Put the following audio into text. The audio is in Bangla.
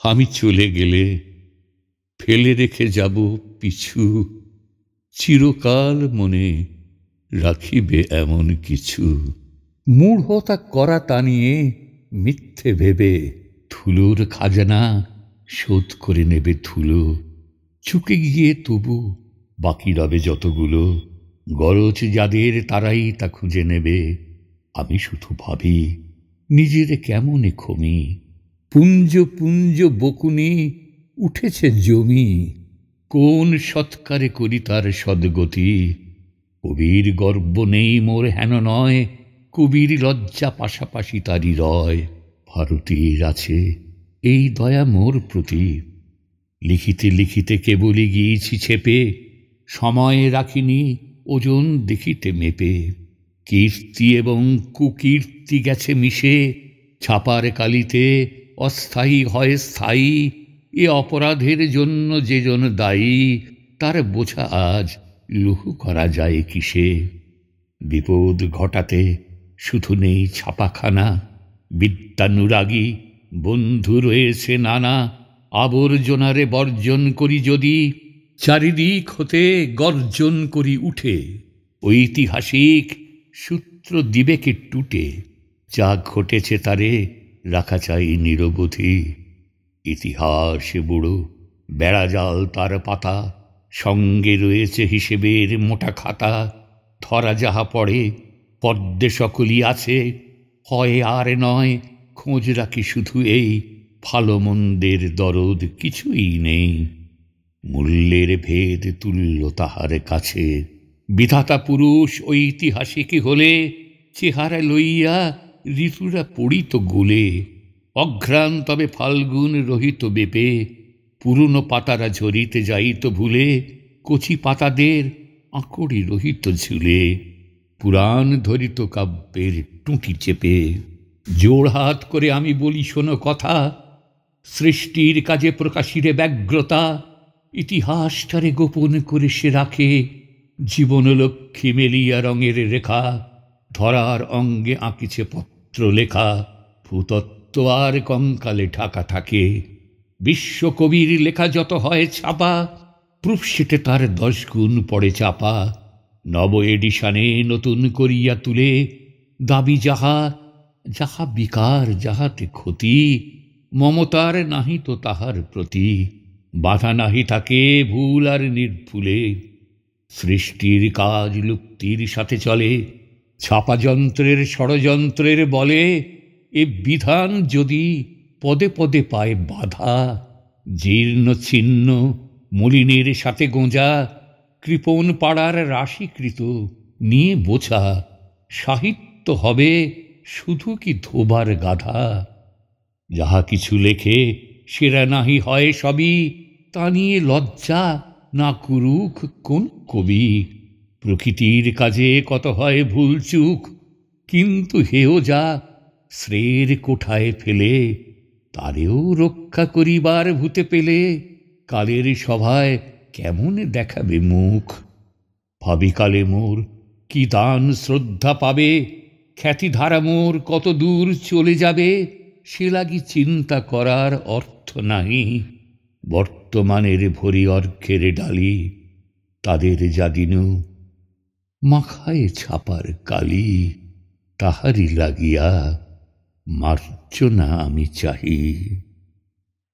আমি চলে গেলে ফেলে রেখে যাব পিছু, চিরকাল মনে রাখিবে এমন কিছু। মূঢ়তা করা তা নিয়ে মিথ্যে ভেবে ধুলোর খাজানা শোধ করে নেবে ধুলো। চুকে গিয়ে তবু বাকি রবে যতগুলো, গরজ যাদের তারাই তা খুঁজে নেবে। আমি শুধু ভাবি নিজের কেমনে খমি, পুঞ্জ পুঞ্জ বকুনি উঠেছে জমি। কোন সৎকারে করি তার সদ্গতি, কবির গর্ব নেই মোর হেন নয়, কবির লজ্জা পাশাপাশি তারই রয়। ভারতীর আছে এই দয়া মোর প্রতি, লিখিতে লিখিতে কেবলই গিয়েছি ছেপে, সময় রাখিনি ওজন দেখিতে মেপে। কীর্তি এবং কুকীর্তি গেছে মিশে, ছাপার কালিতে অস্থায়ী হয় স্থায়ী। এ অপরাধের জন্য যে জন দায়ী, তার বোঝা আজ লঘু করা যায় কিসে। বিপদ ঘটাতে শুধু নেই ছাপাখানা, বিদ্যানুরাগী বন্ধু রয়েছে নানা। আবর্জনারে বর্জন করি যদি, চারিদিক হতে গর্জন করি উঠে। ঐতিহাসিক সূত্র দিবেকে টুটে, যা ঘটেছে তারে রাখা চাই নিরবধি। ইতিহাস বুড়ো বেড়াজাল তার পাতা, সঙ্গে রয়েছে হিসেবের মোটা খাতা। ধরা যাহা পড়ে পদ্মে সকলই আছে, হয় আর নয় খোঁজ রাখি শুধু এই। ভালো মন্দের দরদ কিছুই নেই, মূল্যের ভেদ তুল্য তাহার কাছে। বিধাতা পুরুষ ঐতিহাসিক হলে, চেহারা লইয়া ঋতুরা পড়িত গোলে। অঘ্রাণ তবে ফাল্গুন রহিত বেপে, পুরনো পাতারা ঝরিতে যাইত ভুলে। কচি পাতাদের আঁকড়ি রহিত ঝুলে, পুরাণ ধরিত কাব্যের টুঁটি চেপে। জোড়হাত করে আমি বলি শোনো কথা, সৃষ্টির কাজে প্রকাশিরে ব্যগ্রতা। ইতিহাসটারে গোপন করে সে রাখে, জীবনলক্ষ্মী মেলিয়া রঙের রেখা। ধরার অঙ্গে আঁকিছে পত্র লেখা, ভূতত্ত্ব আর কঙ্কালে ঢাকা থাকে। বিশ্বকবির লেখা যত হয় ছাপা, প্রুফশিটে তার 10 গুণ পড়ে চাপা। নব এডিশনে নতুন করিয়া তুলে, দাবি যাহা যাহা বিকার যাহাতে ক্ষতি। মমতার নাহি তো তাহার প্রতি, বাধা নাহি থাকে ভুল আর নির্ভুলে। সৃষ্টির কাজ লুপ্তির সাথে চলে, ছাপা যন্ত্রের ষড়যন্ত্রের বলে। এ বিধান যদি পদে পদে পায় বাধা, জীর্ণ ছিন্ন মলিনের সাথে গোঁজা। কৃপণ পাড়ার রাশিকৃত নিয়ে বোঝা, সাহিত্য হবে শুধু কি ধোবার গাধা। যাহা কিছু লেখে সেরা নাহি হয় সবই, তা নিয়ে লজ্জা না করুক কোন কবি। প্রকৃতির কাজে কত হয় ভুল চুক, কিন্তু হেও যা শ্রেয়ের কোঠায় ফেলে, তারেও রক্ষা করিবার ভূতে পেলে। কালের সভায় কেমন দেখাবে মুখ, ভাবি কালে মোর কি দান শ্রদ্ধা পাবে। খ্যাতিধারা মোর কত দূর চলে যাবে, সে লাগি চিন্তা করার অর্থ নাই। বর্তমানের ভরি অর্ঘের ডালি, তাদের যাদিনু মাখায় ছাপার কালি। তাহারি লাগিয়া মার্জনা আমি চাহি।